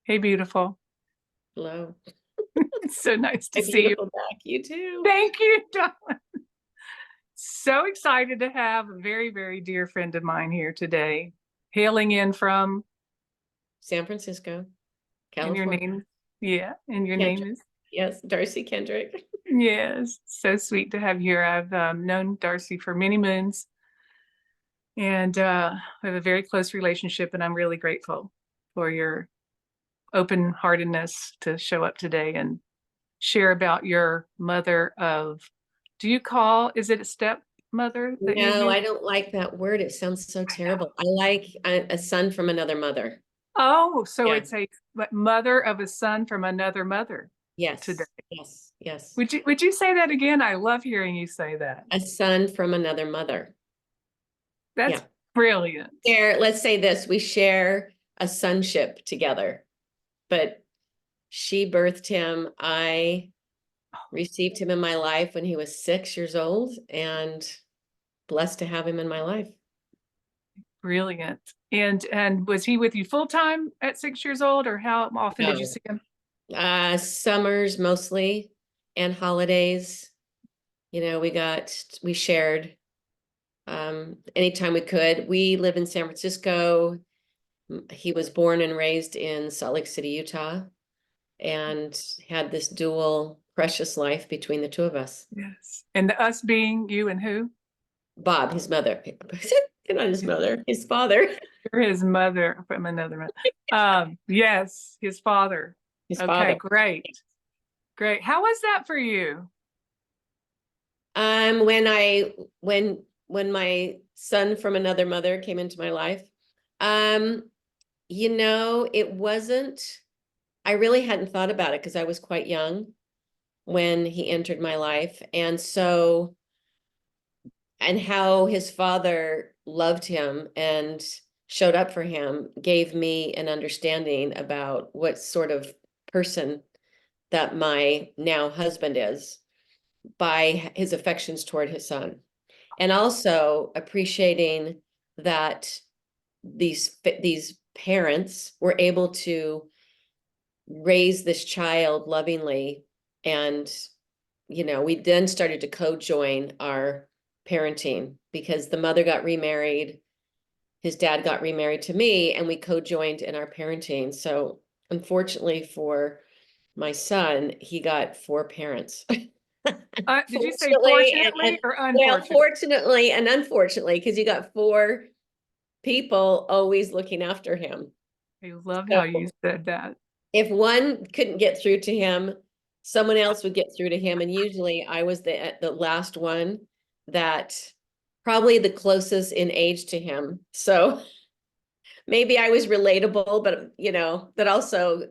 Hey, beautiful. Hello. It's so nice to My see you. beautiful back. You too. Thank you, darling. So excited to have a very, very dear friend of mine here today, hailing in from, San Francisco, and your California. name, yeah, and your name Kendrick. is, Yes, Darcy Kendrick. yes, so sweet to have you here. I've known Darcy for many moons, and we have a very close relationship, and I'm really grateful for your open-heartedness to show up today and share about your mother of, do you call, is it a stepmother that you No, use? I don't like that word. It sounds so terrible. I like a son from another mother. Oh, so Yeah. it's a mother of a son from another mother today. Yes. Yes. Yes. Would you say that again? I love hearing you say that. A son from another mother. That's Yeah. brilliant. Let's say this, we share a sonship together, but she birthed him. I received him in my life when he was 6 years old and blessed to have him in my life. Brilliant. And was he with you full time at 6 years old, or how often did you No. see him? Summers mostly and holidays. We shared anytime we could. We live in San Francisco. He was born and raised in Salt Lake City, Utah, and had this dual precious life between the two of us. Yes. And the us being you and who? Bob, his mother, not his mother, his father, You're his mother from another mother. Yes, his father. his Okay, father. great. Great. How was that for you? When I when my son from another mother came into my life, um, it wasn't, I really hadn't thought about it because I was quite young when he entered my life. And how his father loved him and showed up for him gave me an understanding about what sort of person that my now husband is by his affections toward his son. And also appreciating that these parents were able to raise this child lovingly. And we then started to co-join our parenting because the mother got remarried, his dad got remarried to me, and we co-joined in our parenting. So unfortunately for my son, he got four parents. Did you say Fortunately fortunately or well, unfortunately? fortunately and unfortunately, because you got four people always looking after him. I love how you So said that. if one couldn't get through to him, someone else would get through to him. And usually I was the last one, that probably the closest in age to him. So maybe I was relatable, but that also,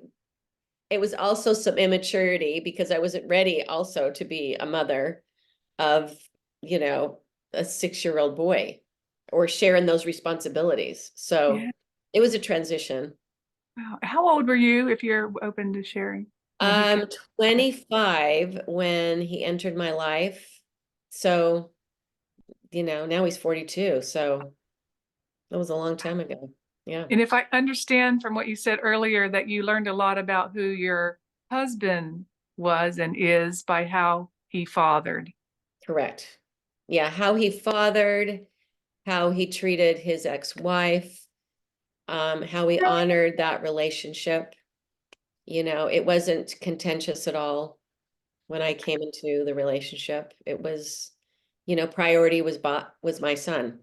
it was also some immaturity because I wasn't ready also to be a mother of, a 6-year-old boy or sharing those responsibilities. So Yeah. it was a transition. Wow. How old were you, if you're open to sharing, when he came? 25 when he entered my life. So, now he's 42. So that was a long time ago. Yeah, And if I understand from what you said earlier, that you learned a lot about who your husband was and is by how he fathered. correct. Yeah, how he fathered, how he treated his ex-wife, how he honored that relationship. It wasn't contentious at all when I came into the relationship. It was, priority was my son.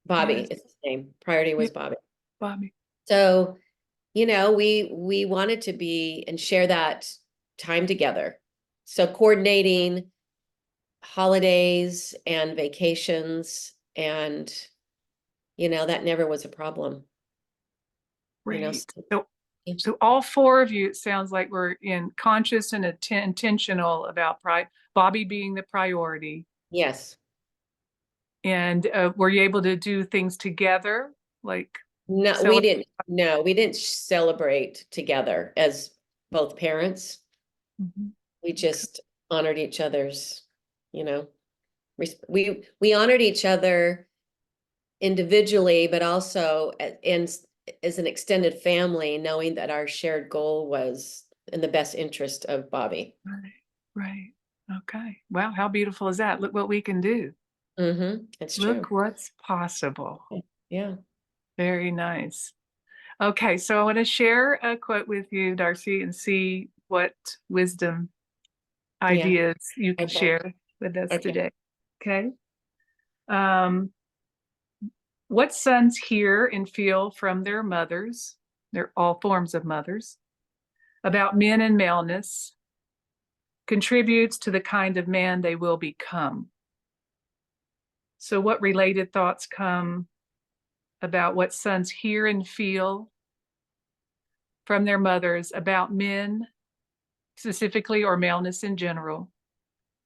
Bobby Yes, is his name. Priority yes, was Bobby. Bobby. So, we wanted to be and share that time together. So coordinating holidays and vacations, and that never was a problem. So, Great. So all four of you, it sounds like, were in conscious and intentional about Bobby being the priority. yes. And were you able to do things together, like No, we celebrate? didn't. No, we didn't celebrate together as both parents. Mhm. We just honored each other's, you know, we honored each other individually, but also as an extended family, knowing that our shared goal was in the best interest of Bobby. Right. Right. Okay. Wow, how beautiful is that? Look what we can do. It's true. Look what's possible. Yeah. Very nice. Okay, so I want to share a quote with you, Darcy, and see what wisdom Yeah. ideas you can Okay. share with us Okay. today. Okay. Um, what sons hear and feel from their mothers, they're all forms of mothers, about men and maleness contributes to the kind of man they will become. So, what related thoughts come about what sons hear and feel from their mothers about men specifically or maleness in general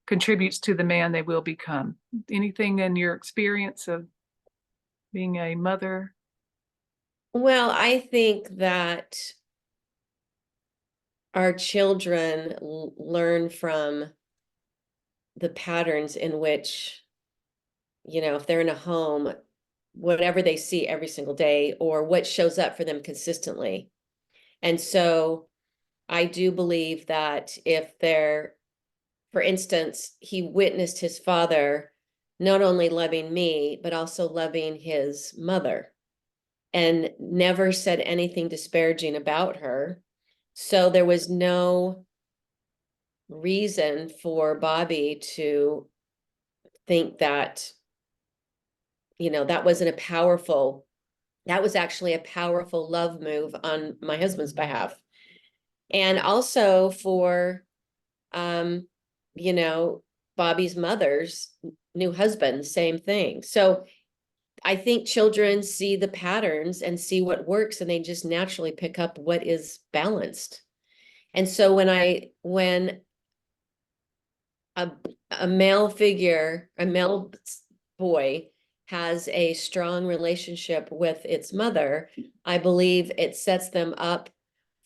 contributes to the man they will become? Anything in your experience of being a mother? Well, I think that our children learn from the patterns in which, if they're in a home, whatever they see every single day or what shows up for them consistently. And so I do believe that if they're, for instance, he witnessed his father not only loving me, but also loving his mother and never said anything disparaging about her. So there was no reason for Bobby to think that, that was actually a powerful love move on my husband's behalf. And also for, um, you know, Bobby's mother's new husband, same thing. So I think children see the patterns and see what works, and they just naturally pick up what is balanced. And so when a, a male figure, a male boy has a strong relationship with its mother, I believe it sets them up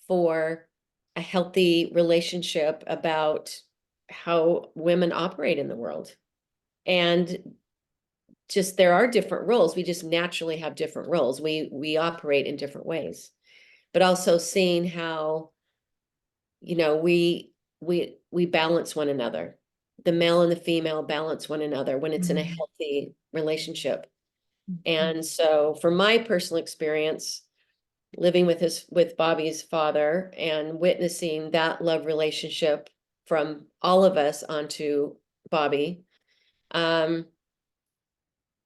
for a healthy relationship about how women operate in the world. And just there are different roles. We just naturally have different roles. We operate in different ways. But also seeing how, we balance one another. The male and the female balance one another when it's in a healthy relationship. And so from my personal experience, living with Bobby's father and witnessing that love relationship from all of us onto Bobby, um,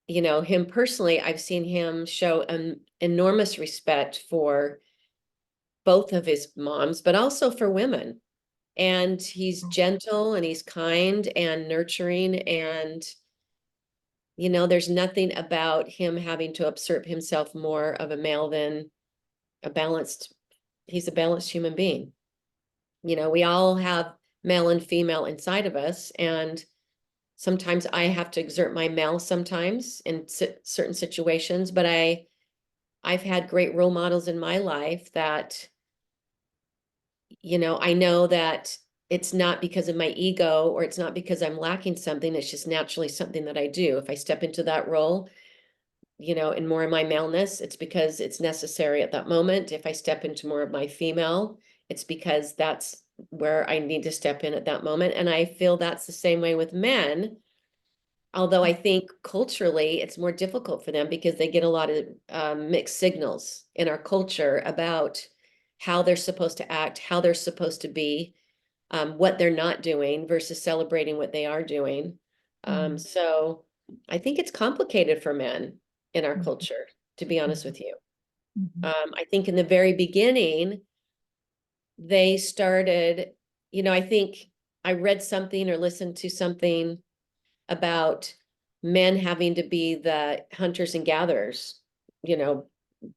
him personally, I've seen him show an enormous respect for both of his moms, but also for women. And he's gentle and he's kind and nurturing. And, there's nothing about him having to usurp himself more of a male than he's a balanced human being. We all have male and female inside of us. And sometimes I have to exert my male sometimes in certain situations, but I've had great role models in my life that, I know that it's not because of my ego or it's not because I'm lacking something. It's just naturally something that I do. If I step into that role, and more of my maleness, it's because it's necessary at that moment. If I step into more of my female, it's because that's where I need to step in at that moment. And I feel that's the same way with men. Although I think culturally it's more difficult for them because they get a lot of mixed signals in our culture about how they're supposed to act, how they're supposed to be, what they're not doing versus celebrating what they are doing. So I think it's complicated for men in our culture, to be honest with you. I think in the very beginning, they started, I think I read something or listened to something about men having to be the hunters and gatherers,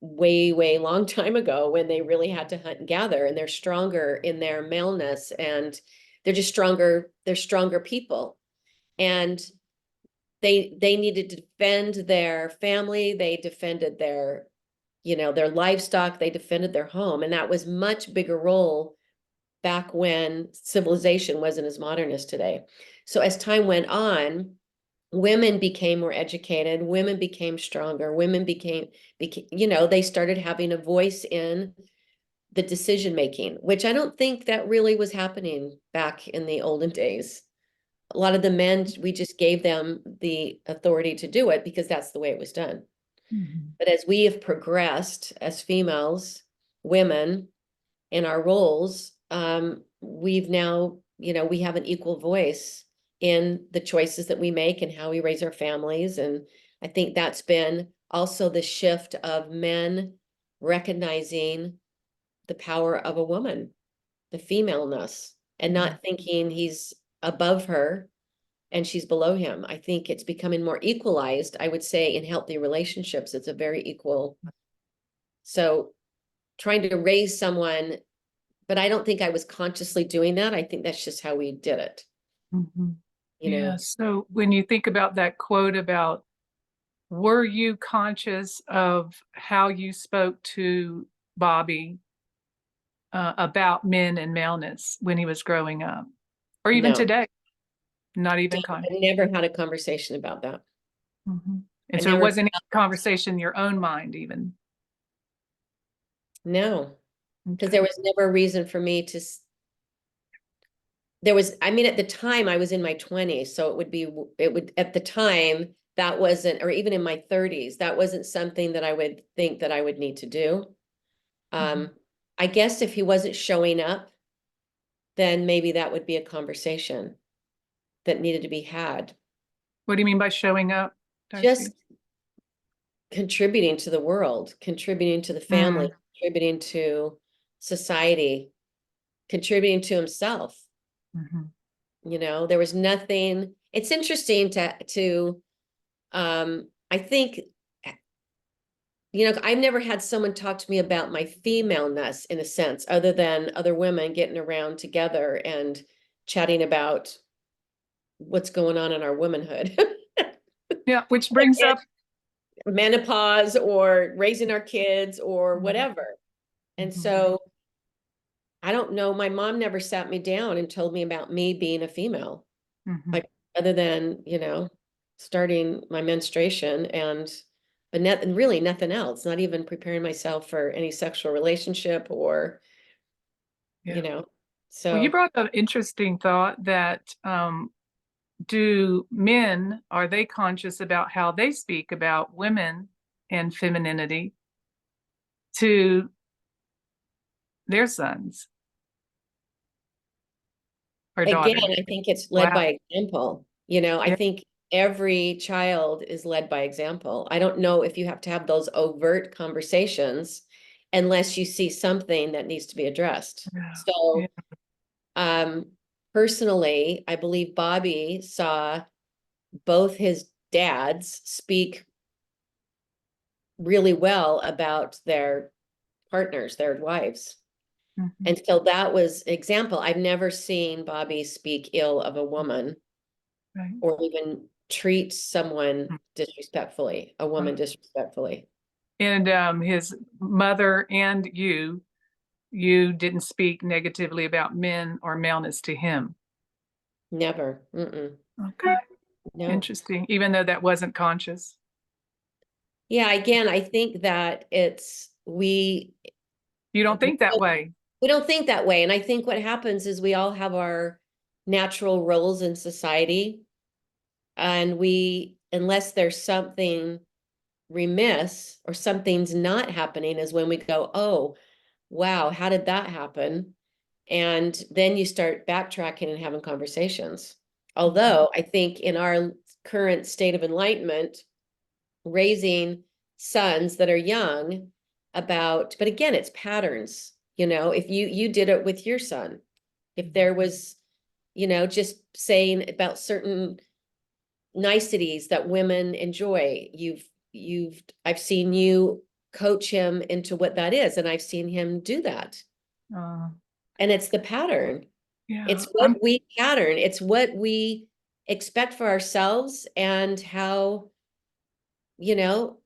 way, way long time ago when they really had to hunt and gather, and they're stronger in their maleness and they're stronger people. And they needed to defend their family, they defended their livestock, they defended their home. And that was much bigger role back when civilization wasn't as modern as today. So as time went on, women became more educated, women became stronger, women became, they started having a voice in the decision making, which I don't think that really was happening back in the olden days. A lot of the men, we just gave them the authority to do it because that's the way it was done. Mhm. But as we have progressed as females, women in our roles, we've now, we have an equal voice in the choices that we make and how we raise our families. And I think that's been also the shift of men recognizing the power of a woman, the femaleness, and not thinking he's above her and she's below him. I think it's becoming more equalized. I would say in healthy relationships, it's a very equal. So trying to raise someone, but I don't think I was consciously doing that. I think that's just how we did it, Mhm. you Yeah. know? So when you think about that quote about, were you conscious of how you spoke to Bobby about men and maleness when he was growing up, or even No, today? Not I even conscious. never had a conversation about that. And I so it never, wasn't a conversation in your own mind, even. no, because there Okay. was never a reason for me to, there was, I mean, at the time I was in my 20s, so it would, at the time, that wasn't, or even in my 30s, that wasn't something that I would think that I would need to do. Mhm. Um, I guess if he wasn't showing up, then maybe that would be a conversation that needed to be had. What do you mean by showing up, Just Darcy? contributing to the world, contributing to the family, Mm. contributing to society, contributing to himself. Mhm. There was nothing. It's interesting to I think, I've never had someone talk to me about my femaleness in a sense, other than other women getting around together and chatting about what's going on in our womanhood. Yeah, which brings up. Menopause or raising our kids or Mhm. whatever. And Mhm. so I don't know. My mom never sat me down and told me about me being a female, Mhm. like other than, starting my menstruation but really nothing else, not even preparing myself for any sexual relationship or, you Yeah. know, Well, you so brought up an interesting thought that do men, are they conscious about how they speak about women and femininity to their sons or again, daughters? I think it's led Wow. by example. I Yeah. think every child is led by example. I don't know if you have to have those overt conversations unless you see something that needs to be addressed. Yeah. Yeah. So, um, personally, I believe Bobby saw both his dads speak really well about their partners, their wives. Mhm. And so that was example. I've never seen Bobby speak ill of a woman Right. or even treat someone disrespectfully, a woman Right. disrespectfully. And his mother and you didn't speak negatively about men or maleness to him. Never. Mm-mm. Okay. No. Interesting. Even though that wasn't conscious. Yeah, again, I think that it's You don't think that way. we don't think that way. And I think what happens is we all have our natural roles in society. And unless there's something remiss or something's not happening, is when we go, oh, wow, how did that happen? And then you start backtracking and having conversations. Mhm. Although I think in our current state of enlightenment, raising sons that are young but again, it's patterns. If you did it with your son, if there was, just saying about certain niceties that women enjoy, I've seen you coach him into what that is, and I've seen him do that. Uh, And it's the pattern. yeah. It's what we pattern. It's what we expect for ourselves and how, you know,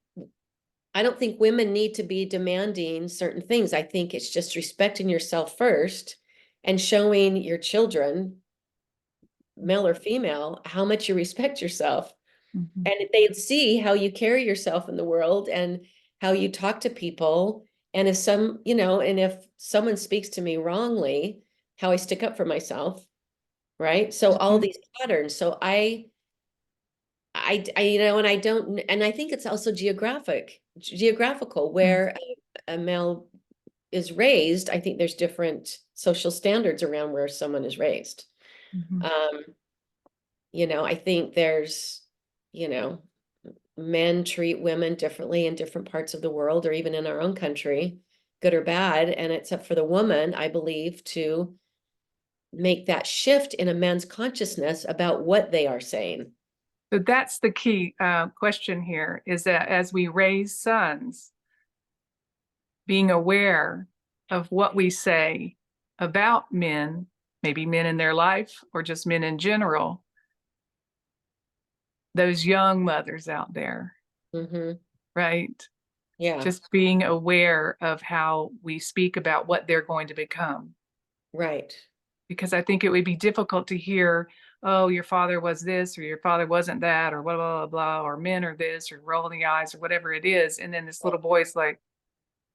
I don't think women need to be demanding certain things. I think it's just respecting yourself first and showing your children, male or female, how much you respect yourself. Mhm. And they'd see how you carry yourself in the world and how you talk to people. And if and if someone speaks to me wrongly, how I stick up for myself, right? So all Mhm. these patterns. So and I don't, and I think it's also geographical, Mm. where a male is raised. I think there's different social standards around where someone is raised. Mhm. Um, I think there's, you know, men treat women differently in different parts of the world or even in our own country, good or bad. And it's up for the woman, I believe, to make that shift in a man's consciousness about what they are saying. So that's the key question here, is that as we raise sons, being aware of what we say about men, maybe men in their life or just men in general, those young mothers out there, Hmm. right? Yeah, Just being aware of how we speak about what they're going to become. right, Because I think it would be difficult to hear, oh, your father was this, or your father wasn't that, or blah, blah, blah, blah, or men are this, or rolling the eyes, or whatever it is. And then this little boy's like,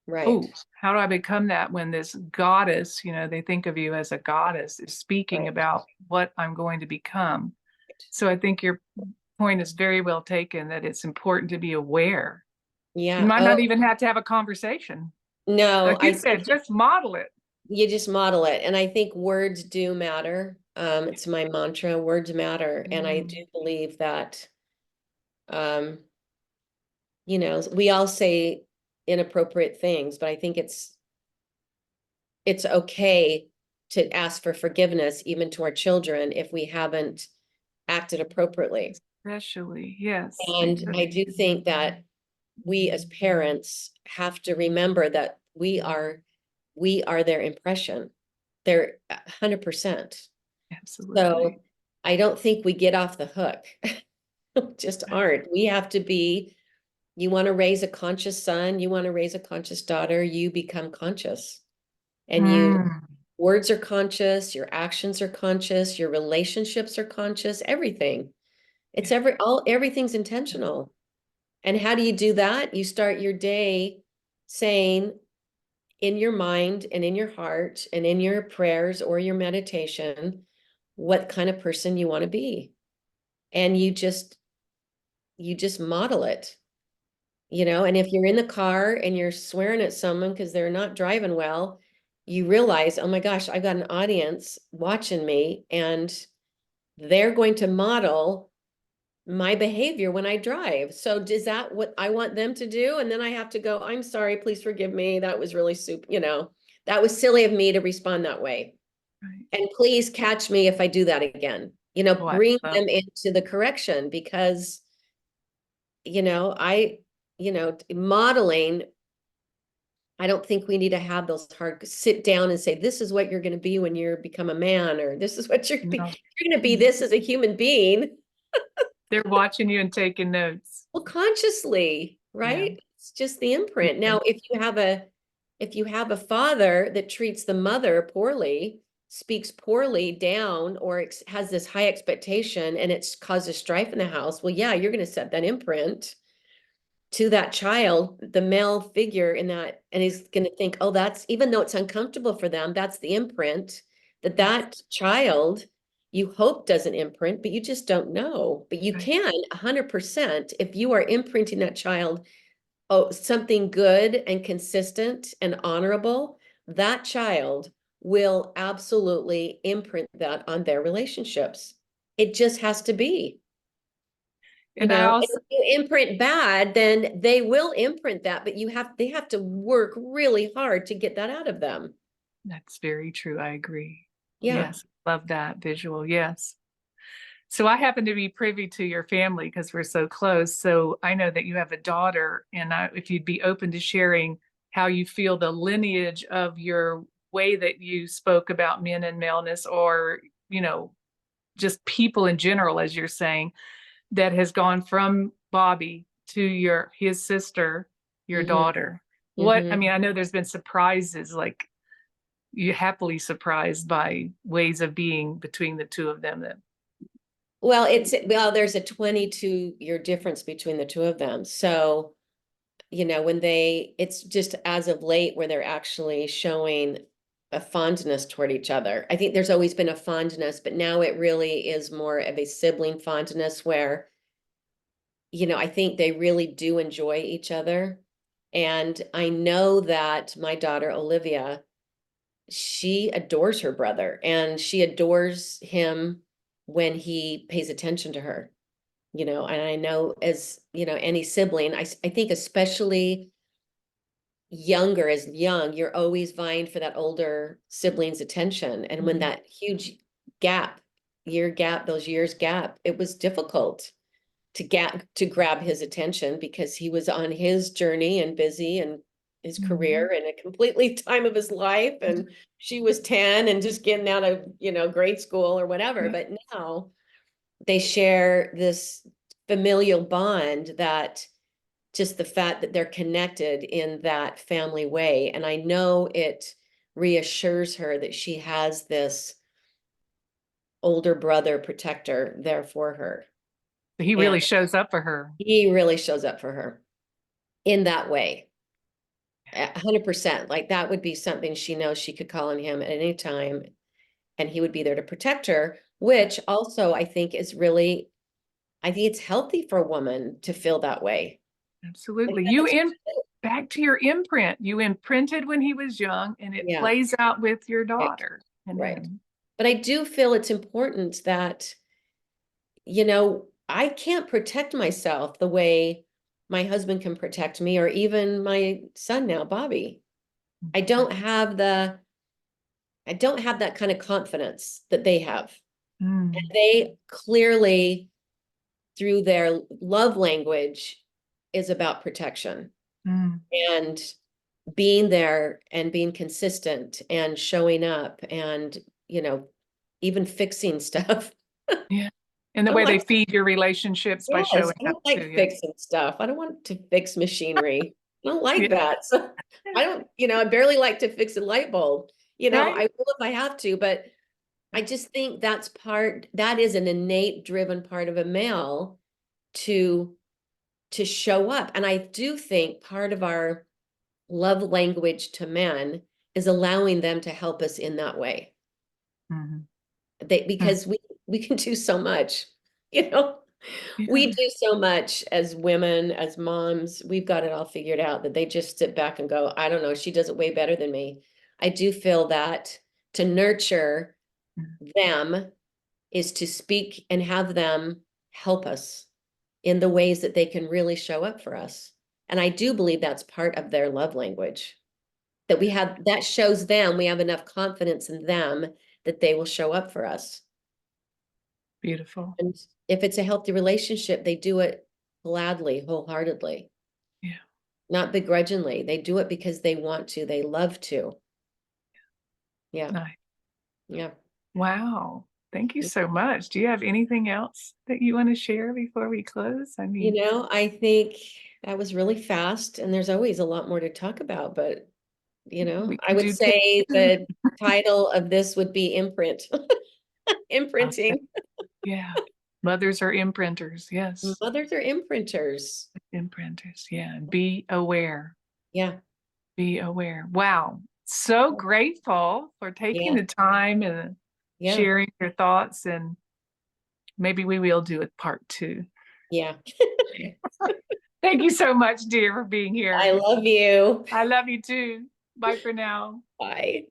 right, oh, how do I become that when this goddess, they think of you as a goddess, is speaking right. about what I'm going to become? So I think your point is very well taken, that it's important to be aware. You Yeah. might Oh, not even have to have a conversation. no, Like you I think said, just model it. you just model it. And I think words do matter. It's my mantra, words matter. And I do Mm. believe that, um, we all say inappropriate things, but I think it's okay to ask for forgiveness even to our children if we haven't acted appropriately. Especially, yes. And I do think that we as parents have to remember that we are their impression. They're 100%. Absolutely. So I don't think we get off the hook. Just Right. aren't. We have to be, you want to raise a conscious son, you want to raise a conscious daughter, you become conscious. And Mm. words are conscious, your actions are conscious, your relationships are conscious, everything. It's Yeah. everything's intentional. And how do you do that? You start your day saying in your mind and in your heart and in your prayers or your meditation what kind of person you want to be. And you just model it. And if you're in the car and you're swearing at someone because they're not driving well, you realize, oh my gosh, I've got an audience watching me and they're going to model my behavior when I drive. So is that what I want them to do? And then I have to go, I'm sorry, please forgive me. That was really that was silly of me to respond that way. Right. And please catch me if I do that again. Oh, I Bring love them into the correction because, modeling, I don't think we need to have those hard sit down and say, this is what you're going to be when you become a man, or this is what no. you're going to be this as a human being. They're watching you and taking notes. Well, consciously, Yeah. right? It's just the imprint. Now, if you have a father that treats the mother poorly, speaks poorly down, or has this high expectation and it causes strife in the house, well, yeah, you're going to set that imprint to that child, the male figure in that, and he's going to think, oh, that's, even though it's uncomfortable for them, that's the imprint Yes. that child you hope doesn't imprint, but you just don't know. But you Right. can 100% if you are imprinting that child, oh, something good and consistent and honorable, that child will absolutely imprint that on their relationships. It just has to be. And I And also, if you imprint bad, then they will imprint that, but they have to work really hard to get that out of them. that's very true. I agree. Yeah. Yes. Love that visual. Yes. So I happen to be privy to your family because we're so close. So I know that you have a daughter, and if you'd be open to sharing how you feel the lineage of your way that you spoke about men and maleness, or, just people in general, as you're saying, that has gone from Bobby to his sister, your Hmm. daughter. I Hmm. mean, I know there's been surprises, like you happily surprised by ways of being between the two of them. Well, there's a 22-year difference between the two of them. So, it's just as of late where they're actually showing a fondness toward each other. I think there's always been a fondness, but now it really is more of a sibling fondness where, I think they really do enjoy each other. And I know that my daughter, Olivia, she adores her brother and she adores him when he pays attention to her, and I know as, any sibling, I think especially younger, as young, you're always vying for that older sibling's attention. And when Mhm. that huge those years gap, it was difficult to grab his attention because he was on his journey and busy and his Mhm. career in a completely time of his life. And she was 10 and just getting out of, grade school or whatever. Yeah. But now they share this familial bond that just the fact that they're connected in that family way. And I know it reassures her that she has this older brother protector there for her. He And really shows up for her. he really shows up for her in that way. 100%. Like that would be something she knows she could call on him at any time and he would be there to protect her, which also I think it's healthy for a woman to feel that way. Like Absolutely. that's Back to your imprint. You imprinted when he was young, and it yeah, plays out with your right, daughter and right. him. But I do feel it's important that, I can't protect myself the way my husband can protect me, or even my son now, Bobby. I don't have the, I don't have that kind of confidence that they have. And Mm, they clearly, through their love language, is about protection mm. and being there and being consistent and showing up and, you know, even fixing stuff. Yeah. And the I'm way like, they feed your relationships by yes, showing I up don't like too. Yeah. fixing stuff. I don't want to fix machinery. I don't like Yeah. that. So I don't, I barely like to fix a light bulb. I Right. will if I have to, but I just think that is an innate driven part of a male to show up. And I do think part of our love language to men is allowing them to help us in that way. Mhm. Mm. Because we can do so much, you know. We Yeah. do so much as women, as moms. We've got it all figured out that they just sit back and go, I don't know, she does it way better than me. I do feel that to nurture Mm. them is to speak and have them help us in the ways that they can really show up for us. And I do believe that's part of their love language. That shows them we have enough confidence in them that they will show up for us. Beautiful. And if it's a healthy relationship, they do it gladly, wholeheartedly, Yeah. not begrudgingly. They do it because they want to, they love to. Yeah. Nice. Yeah. Wow. Thank you so much. Do you have anything else that you want to share before we close? I mean, I think that was really fast and there's always a lot more to talk about, but we I can would do take say two. the title of this would be imprint, Okay. imprinting. Yeah. Mothers are imprinters. Yes. Mothers are imprinters. Imprinters. Yeah. Be aware. Yeah. Be aware. Wow. So grateful for taking Yeah. the time and Yeah. sharing your thoughts. And maybe we will do a part two. Yeah. Thank you so much, dear, for being I here. love you. I love you too. Bye for now. Bye.